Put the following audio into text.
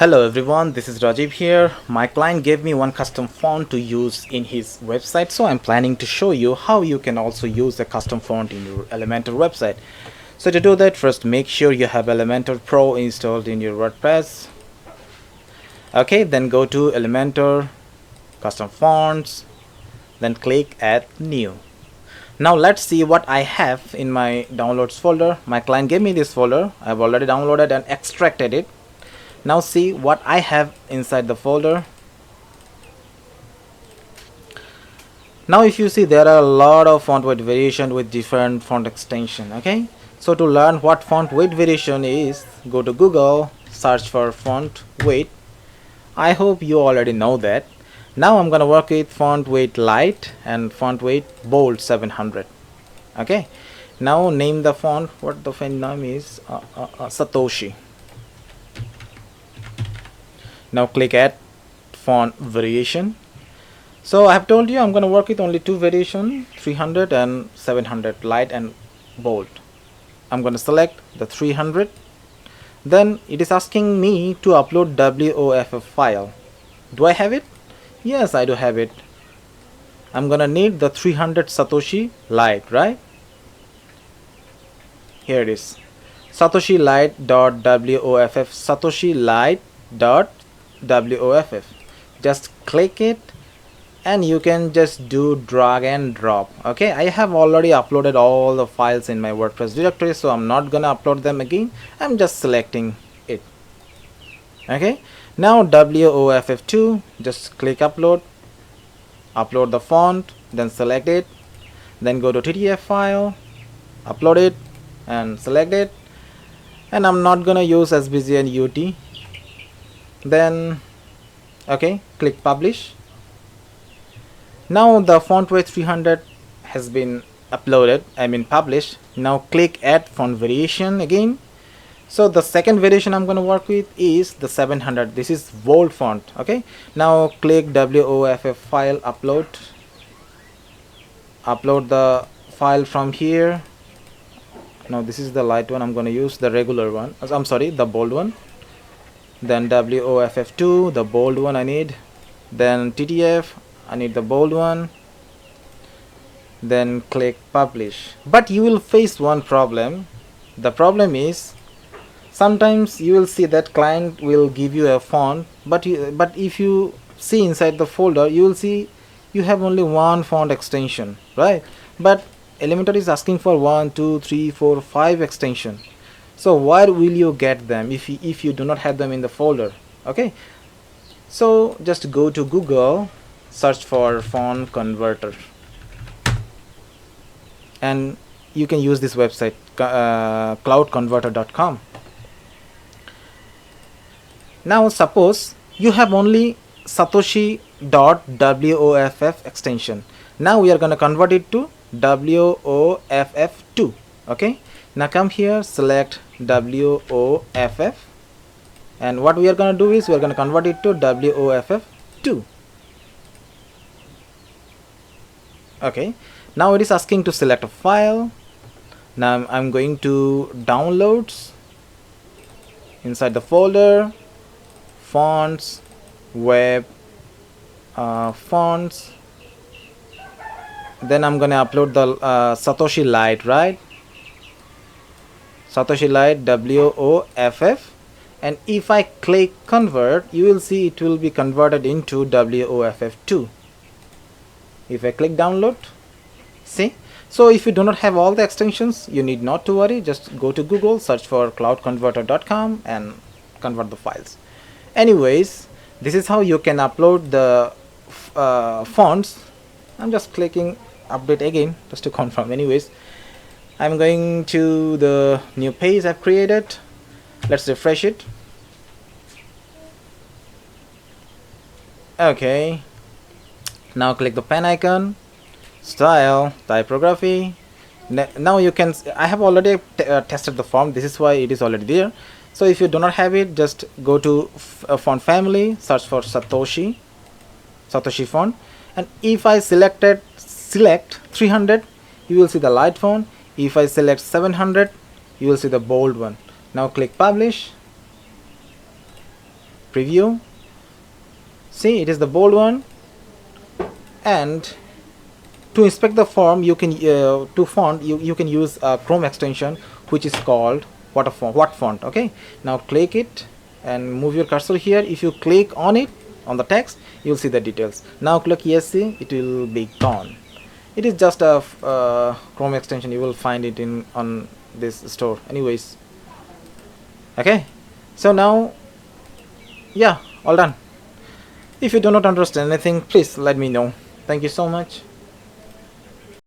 Hello everyone, this is Rajiv here. My client gave me one custom font to use in his website, so I'm planning to show you how you can also use a custom font in your Elementor website. So to do that, first make sure you have Elementor Pro installed in your WordPress. Okay, then go to Elementor, Custom Fonts, then click Add New. Now let's see what I have in my downloads folder. My client gave me this folder. I've already downloaded and extracted it. Now see what I have inside the folder. Now if you see, there are a lot of font weight variation with different font extension. Okay, so to learn what font weight variation is, go to Google, search for font weight. I hope you already know that. Now I'm gonna work with font weight light and font weight bold 700. Okay, now name the font. What the font name is? Satoshi. Now click add font variation. So I have told you I'm going to work with only two variation, 300 and 700, light and bold. I'm going to select the 300. Then it is asking me to upload WOFF file. Do I have it? Yes, I do have it. I'm going to need the 300 Satoshi light, right? Here it is. Satoshi light.woff, Satoshi light.woff. Just click it and you can just do drag and drop. Okay, I have already uploaded all the files in my WordPress directory, so I'm not gonna upload them again. I'm just selecting it. Okay, now WOFF2, just click upload the font, then select it, then go to TTF file, upload it and select it. And I'm not gonna use SBG and UT. Then okay, click publish. Now the font weight 300 has been uploaded, published. Now click add font variation again. So the second variation I'm going to work with is the 700. This is bold font. Okay, now click WOFF file, upload the file from here. Now this is the light one. I'm going to use the regular one. I'm sorry, the bold one. Then WOFF2, the bold one I need. Then TTF, I need the bold one. Then click publish. But you will face one problem. The problem is sometimes you will see that client will give you a font, but if you see inside the folder, you will see you have only one font extension, right? But Elementor is asking for 1, 2, 3, 4, 5 extension. So where will you get them if you do not have them in the folder? Okay, so just go to Google, search for font converter, and you can use this website, cloudconverter.com. Now suppose you have only Satoshi.woff extension. Now we are going to convert it to WOFF2. Okay, now come here, select WOFF, and what we are going to do is we are going to convert it to WOFF2. Okay, now it is asking to select a file. Now I'm going to downloads, inside the folder, fonts, web, fonts. Then I'm gonna upload the Satoshi light, right? Satoshi light WOFF, and if I click convert, you will see it will be converted into WOFF2. If I click download, see? So if you do not have all the extensions, you need not to worry. Just go to Google, search for cloudconverter.com and convert the files. Anyways, this is how you can upload the fonts. I'm just clicking update again just to confirm. Anyways, I'm going to the new page I've created. Let's refresh it. Okay, now click the pen icon, style, typography. Now you can, I have already tested the font. This is why it is already there. So if you do not have it, just go to font family, search for Satoshi font, and if I select 300, you will see the light font. If I select 700, you will see the bold one. Now click publish. preview. See, it is the bold one. And to inspect the form, you can to font, you can use a Chrome extension which is called what font. Okay, now click it and move your cursor here. If you click on it, on the text, you'll see the details. Now click yes, see, it will be gone. It is just a Chrome extension. You will find it in on this store anyways. Okay, so now, yeah, all done. If you do not understand anything, please let me know. Thank you so much.